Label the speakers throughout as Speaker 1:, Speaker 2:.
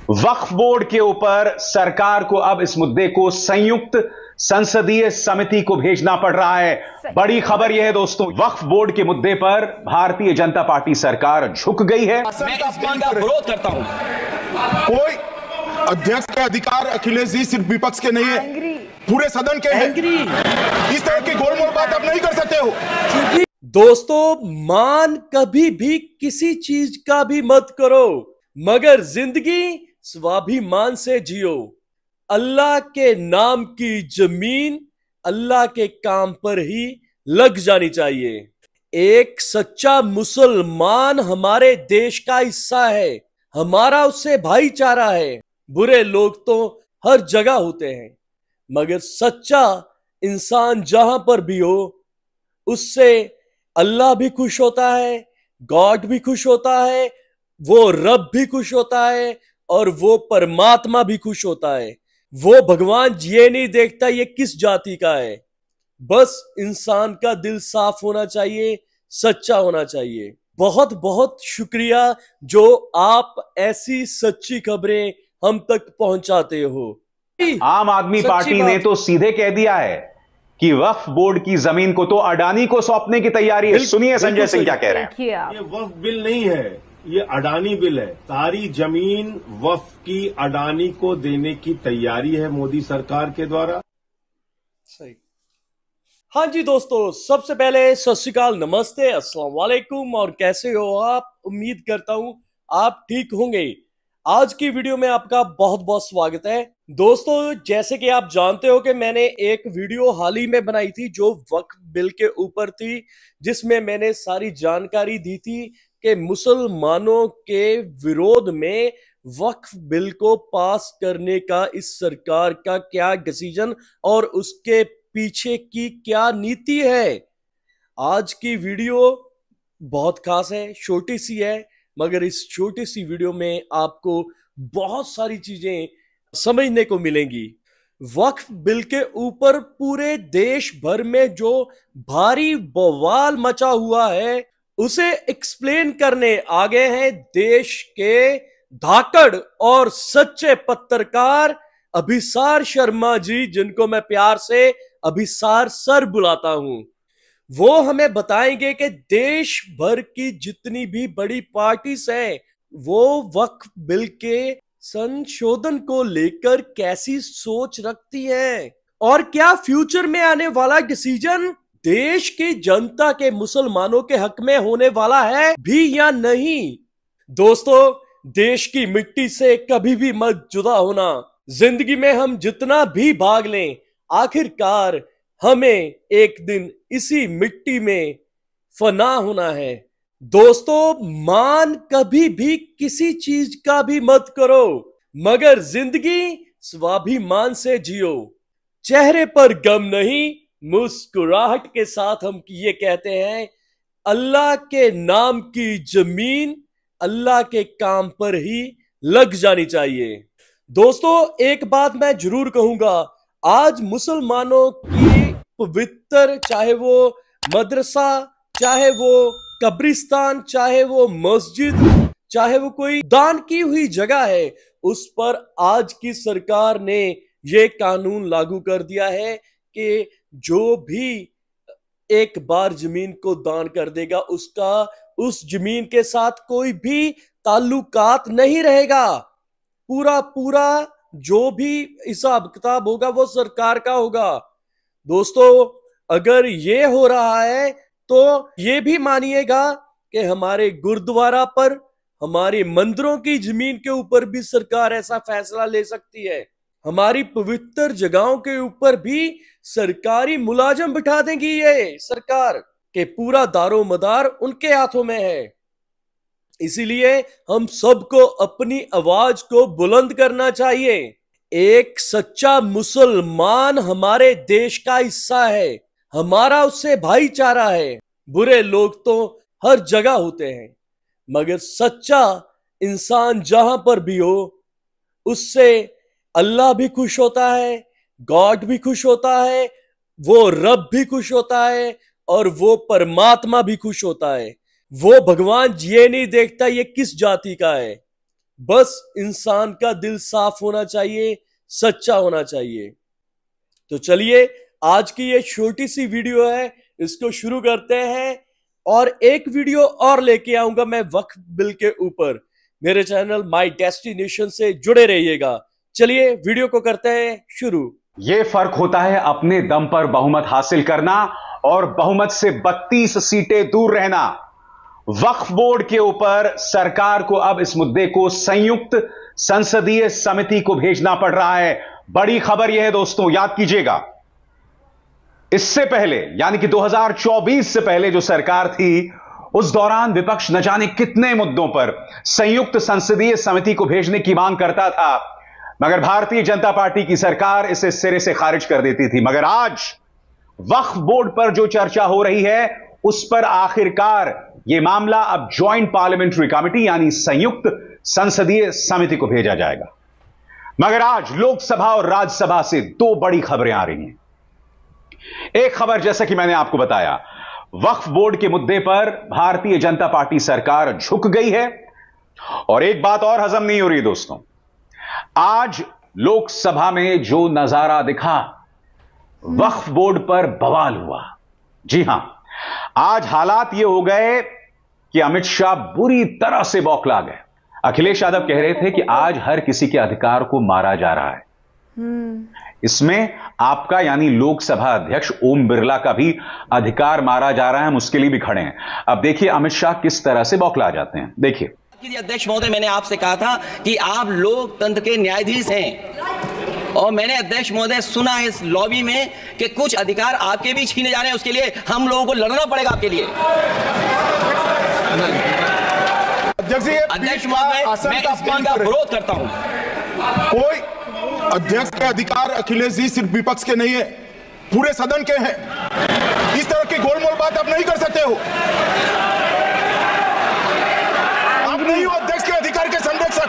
Speaker 1: वक्फ board के ऊपर सरकार को अब इस मुद्दे को संयुक्त संसदीय समिति को भेजना पड़ रहा है। बड़ी खबर यह है दोस्तों, वक्फ बोर्ड के मुद्दे पर भारतीय जनता पार्टी सरकार झुक गई है।
Speaker 2: मैं इस बिल का विरोध करता हूं।
Speaker 3: कोई अध्यक्ष के अधिकार अखिलेश जी सिर्फ विपक्ष के नहीं है, पूरे सदन के हैं। इस तरह की गोलमोल बात आप नहीं कर सकते हो।
Speaker 4: दोस्तों, मान कभी भी किसी चीज का भी मत करो, मगर जिंदगी स्वाभिमान से जियो। अल्लाह के नाम की जमीन अल्लाह के काम पर ही लग जानी चाहिए। एक सच्चा मुसलमान हमारे देश का हिस्सा है, हमारा उससे भाईचारा है। बुरे लोग तो हर जगह होते हैं, मगर सच्चा इंसान जहां पर भी हो, उससे अल्लाह भी खुश होता है, गॉड भी खुश होता है, वो रब भी खुश होता है और वो परमात्मा भी खुश होता है। वो भगवान ये नहीं देखता ये किस जाति का है, बस इंसान का दिल साफ होना चाहिए, सच्चा होना चाहिए। बहुत बहुत शुक्रिया जो आप ऐसी सच्ची खबरें हम तक पहुंचाते हो।
Speaker 1: आम आदमी पार्टी ने तो सीधे कह दिया है कि वक्फ बोर्ड की जमीन को तो अडानी को सौंपने की तैयारी है। सुनिए संजय सिंह क्या कह रहे हैं।
Speaker 5: ये वक्फ बिल नहीं है, ये अडानी बिल है। सारी जमीन वक्फ की अडानी को देने की तैयारी है मोदी सरकार के द्वारा।
Speaker 4: सही। हाँ जी दोस्तों, सबसे पहले सत श्री अकाल, नमस्ते, अस्सलाम वालेकुम। और कैसे हो आप? उम्मीद करता हूं आप ठीक होंगे। आज की वीडियो में आपका बहुत बहुत स्वागत है। दोस्तों, जैसे कि आप जानते हो कि मैंने एक वीडियो हाल ही में बनाई थी जो वक्फ बिल के ऊपर थी, जिसमें मैंने सारी जानकारी दी थी कि मुसलमानों के विरोध में वक्फ बिल को पास करने का इस सरकार का क्या डिसीजन और उसके पीछे की क्या नीति है। आज की वीडियो बहुत खास है, छोटी सी है, मगर इस छोटी सी वीडियो में आपको बहुत सारी चीजें समझने को मिलेंगी। वक्फ बिल के ऊपर पूरे देश भर में जो भारी बवाल मचा हुआ है, उसे एक्सप्लेन करने आ गए हैं देश के धाकड़ और सच्चे पत्रकार अभिसार शर्मा जी, जिनको मैं प्यार से अभिसार सर बुलाता हूं। वो हमें बताएंगे कि देश भर की जितनी भी बड़ी पार्टीज हैं, वो वक्फ बिल के संशोधन को लेकर कैसी सोच रखती हैं और क्या फ्यूचर में आने वाला डिसीजन देश की जनता के मुसलमानों के हक में होने वाला है भी या नहीं। दोस्तों, देश की मिट्टी से कभी भी मत जुदा होना। जिंदगी में हम जितना भी भाग लें, आखिरकार हमें एक दिन इसी मिट्टी में फना होना है। दोस्तों, मान कभी भी किसी चीज का भी मत करो, मगर जिंदगी स्वाभिमान से जियो। चेहरे पर गम नहीं, मुस्कुराहट के साथ हम ये कहते हैं, अल्लाह के नाम की जमीन अल्लाह के काम पर ही लग जानी चाहिए। दोस्तों, एक बात मैं जरूर कहूंगा, आज मुसलमानों की पवित्र, चाहे वो मदरसा, चाहे वो कब्रिस्तान, चाहे वो मस्जिद, चाहे वो कोई दान की हुई जगह है, उस पर आज की सरकार ने ये कानून लागू कर दिया है कि जो भी एक बार जमीन को दान कर देगा, उसका उस जमीन के साथ कोई भी ताल्लुकात नहीं रहेगा। पूरा पूरा जो भी हिसाब किताब होगा वो सरकार का होगा। दोस्तों, अगर ये हो रहा है तो ये भी मानिएगा कि हमारे गुरुद्वारा पर, हमारे मंदिरों की जमीन के ऊपर भी सरकार ऐसा फैसला ले सकती है। हमारी पवित्र जगहों के ऊपर भी सरकारी मुलाजिम बिठा देंगी ये सरकार, के पूरा दारो मदार उनके हाथों में है। इसीलिए हम सबको अपनी आवाज को बुलंद करना चाहिए। एक सच्चा मुसलमान हमारे देश का हिस्सा है, हमारा उससे भाईचारा है। बुरे लोग तो हर जगह होते हैं, मगर सच्चा इंसान जहां पर भी हो, उससे अल्लाह भी खुश होता है, गॉड भी खुश होता है, वो रब भी खुश होता है और वो परमात्मा भी खुश होता है। वो भगवान ये नहीं देखता ये किस जाति का है, बस इंसान का दिल साफ होना चाहिए, सच्चा होना चाहिए। तो चलिए, आज की ये छोटी सी वीडियो है, इसको शुरू करते हैं। और एक वीडियो और लेके आऊंगा मैं वक्फ बिल के ऊपर। मेरे चैनल माय डेस्टिनेशन से जुड़े रहिएगा। चलिए वीडियो को करते हैं शुरू।
Speaker 1: यह फर्क होता है अपने दम पर बहुमत हासिल करना और बहुमत से 32 सीटें दूर रहना। वक्फ बोर्ड के ऊपर सरकार को अब इस मुद्दे को संयुक्त संसदीय समिति को भेजना पड़ रहा है। बड़ी खबर यह है दोस्तों, याद कीजिएगा, इससे पहले यानी कि 2024 से पहले जो सरकार थी, उस दौरान विपक्ष न जाने कितने मुद्दों पर संयुक्त संसदीय समिति को भेजने की मांग करता था, मगर भारतीय जनता पार्टी की सरकार इसे सिरे से खारिज कर देती थी। मगर आज वक्फ बोर्ड पर जो चर्चा हो रही है, उस पर आखिरकार यह मामला अब ज्वाइंट पार्लियामेंट्री कमेटी यानी संयुक्त संसदीय समिति को भेजा जाएगा। मगर आज लोकसभा और राज्यसभा से दो बड़ी खबरें आ रही हैं। एक खबर, जैसा कि मैंने आपको बताया, वक्फ बोर्ड के मुद्दे पर भारतीय जनता पार्टी सरकार झुक गई है। और एक बात और हजम नहीं हो रही दोस्तों, आज लोकसभा में जो नजारा दिखा, वक्फ बोर्ड पर बवाल हुआ। जी हां, आज हालात ये हो गए कि अमित शाह बुरी तरह से बौखला गए। अखिलेश यादव कह रहे थे कि आज हर किसी के अधिकार को मारा जा रहा है। इसमें आपका यानी लोकसभा अध्यक्ष ओम बिरला का भी अधिकार मारा जा रहा है, हम उसके लिए भी खड़े हैं। अब देखिए अमित शाह किस तरह से बौखला जाते हैं, देखिए।
Speaker 2: अध्यक्ष महोदय, मैंने आपसे कहा था कि आप लोकतंत्र के न्यायाधीश हैं, और मैंने अध्यक्ष महोदय सुना है इस लॉबी में कि कुछ अधिकार आपके भी छीने जा रहे हैं। उसके लिए हम लोगों को लड़ना पड़ेगा आपके लिए।
Speaker 3: अध्यक्ष
Speaker 2: महोदय, मैं इस बिल का विरोध करता हूं।
Speaker 3: कोई अध्यक्ष के अधिकार अखिलेश जी सिर्फ विपक्ष के नहीं है, पूरे सदन के हैं। इस तरह की गोलमोल बात आप नहीं कर सकते हो। आप नहीं हो अध्यक्ष के अधिकार के संरक्षक।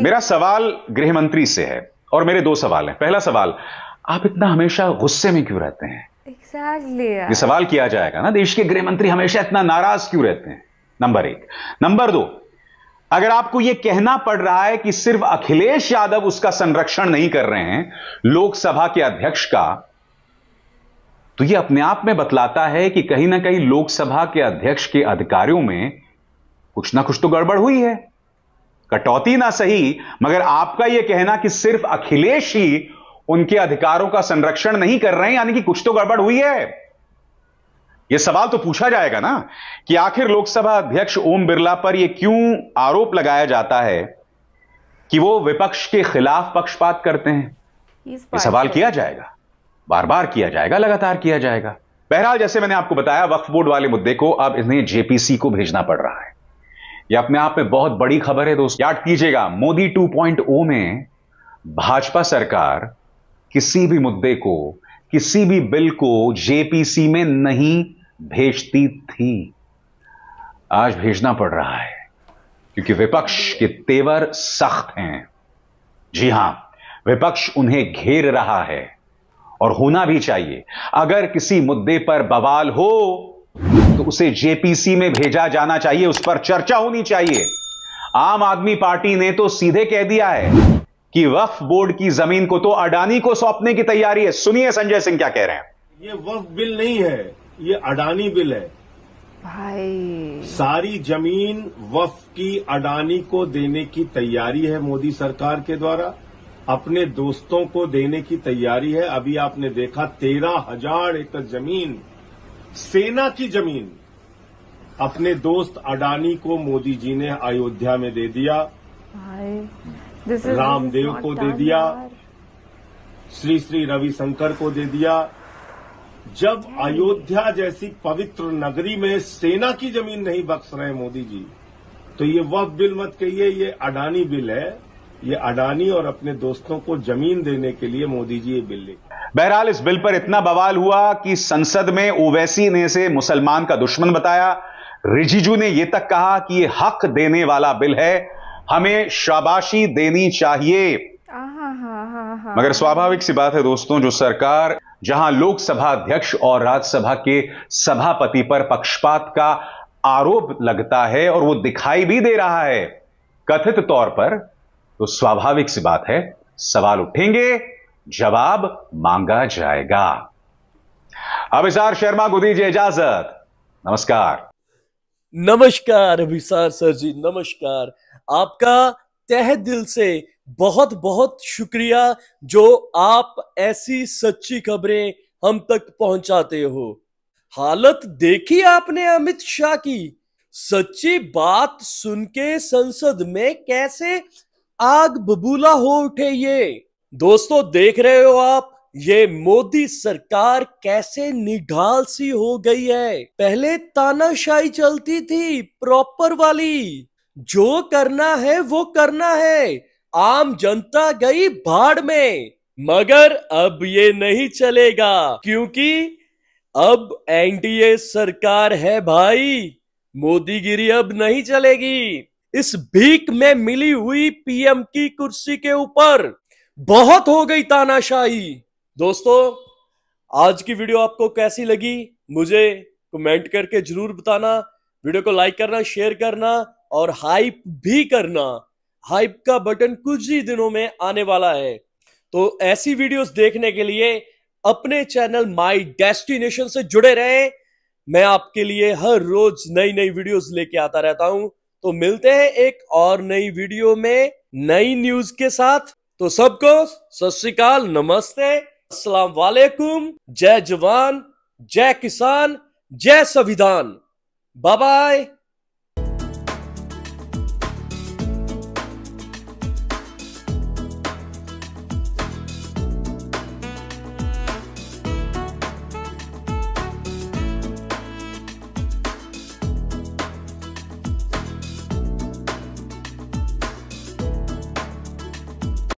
Speaker 1: मेरा सवाल गृह मंत्री से है और मेरे दो सवाल हैं। पहला सवाल, आप इतना हमेशा गुस्से में क्यों रहते हैं? ये सवाल किया जाएगा ना, देश के गृह मंत्री हमेशा इतना नाराज क्यों रहते हैं? नंबर एक। नंबर दो, अगर आपको यह कहना पड़ रहा है कि सिर्फ अखिलेश यादव उसका संरक्षण नहीं कर रहे हैं, लोकसभा के अध्यक्ष का, तो यह अपने आप में बतलाता है कि कहीं ना कहीं लोकसभा के अध्यक्ष के अधिकारों में कुछ ना कुछ तो गड़बड़ हुई है। कटौती ना सही, मगर आपका यह कहना कि सिर्फ अखिलेश ही उनके अधिकारों का संरक्षण नहीं कर रहे हैं, यानी कि कुछ तो गड़बड़ हुई है। यह सवाल तो पूछा जाएगा ना कि आखिर लोकसभा अध्यक्ष ओम बिरला पर यह क्यों आरोप लगाया जाता है कि वो विपक्ष के खिलाफ पक्षपात करते हैं। यह सवाल किया जाएगा, बार बार किया जाएगा, लगातार किया जाएगा। बहरहाल, जैसे मैंने आपको बताया, वक्फ बोर्ड वाले मुद्दे को अब इन्हें जेपीसी को भेजना पड़ रहा है। यह अपने आप में बहुत बड़ी खबर है दोस्तों। याद कीजिएगा, मोदी 2.0 में भाजपा सरकार किसी भी मुद्दे को, किसी भी बिल को जेपीसी में नहीं भेजती थी। आज भेजना पड़ रहा है क्योंकि विपक्ष के तेवर सख्त हैं। जी हां, विपक्ष उन्हें घेर रहा है और होना भी चाहिए। अगर किसी मुद्दे पर बवाल हो तो उसे जेपीसी में भेजा जाना चाहिए, उस पर चर्चा होनी चाहिए। आम आदमी पार्टी ने तो सीधे कह दिया है कि वक्फ बोर्ड की जमीन को तो अडानी को सौंपने की तैयारी है। सुनिए संजय सिंह क्या कह रहे हैं।
Speaker 5: ये वक्फ बिल नहीं है, ये अडानी बिल है
Speaker 6: भाई।
Speaker 5: सारी जमीन वक्फ की अडानी को देने की तैयारी है मोदी सरकार के द्वारा, अपने दोस्तों को देने की तैयारी है। अभी आपने देखा 13,000 एकड़ जमीन, सेना की जमीन, अपने दोस्त अडानी को मोदी जी ने अयोध्या में दे दिया, रामदेव को दे दिया, श्री श्री रविशंकर को दे दिया। जब अयोध्या जैसी पवित्र नगरी में सेना की जमीन नहीं बख्श रहे मोदी जी, तो ये वक्फ बिल मत कहिए, ये अडानी बिल है। ये अडानी और अपने दोस्तों को जमीन देने के लिए मोदी जी ये बिल लेकर।
Speaker 1: बहरहाल, इस बिल पर इतना बवाल हुआ कि संसद में ओवैसी ने इसे मुसलमान का दुश्मन बताया। रिजिजू ने यह तक कहा कि यह हक देने वाला बिल है, हमें शाबाशी देनी चाहिए। मगर स्वाभाविक सी बात है दोस्तों, जो सरकार जहां लोकसभा अध्यक्ष और राज्यसभा के सभापति पर पक्षपात का आरोप लगता है और वो दिखाई भी दे रहा है कथित तौर पर, तो स्वाभाविक सी बात है, सवाल उठेंगे, जवाब मांगा जाएगा। अभिसार शर्मा को दीजिए इजाजत। नमस्कार।
Speaker 4: नमस्कार अभिसार सर जी, नमस्कार। आपका तहे दिल से बहुत बहुत शुक्रिया जो आप ऐसी सच्ची खबरें हम तक पहुंचाते हो। हालत देखी आपने अमित शाह की, सच्ची बात सुन के संसद में कैसे आग बबूला हो उठे। ये दोस्तों देख रहे हो आप, ये मोदी सरकार कैसे निढाल सी हो गई है। पहले तानाशाही चलती थी प्रॉपर वाली, जो करना है वो करना है, आम जनता गई भाड़ में। मगर अब ये नहीं चलेगा, क्योंकि अब एनडीए सरकार है भाई। मोदीगिरी अब नहीं चलेगी। इस भीख में मिली हुई पीएम की कुर्सी के ऊपर बहुत हो गई तानाशाही। दोस्तों आज की वीडियो आपको कैसी लगी मुझे कमेंट करके जरूर बताना। वीडियो को लाइक करना, शेयर करना और हाइप भी करना। हाइप का बटन कुछ ही दिनों में आने वाला है, तो ऐसी वीडियोस देखने के लिए अपने चैनल माय डेस्टिनेशन से जुड़े रहें। मैं आपके लिए हर रोज नई नई वीडियोस लेके आता रहता हूं। तो मिलते हैं एक और नई वीडियो में नई न्यूज के साथ। तो सबको सत श्री अकाल, नमस्ते, अस्सलाम वालेकुम, जय जवान, जय किसान, जय संविधान। Bye bye.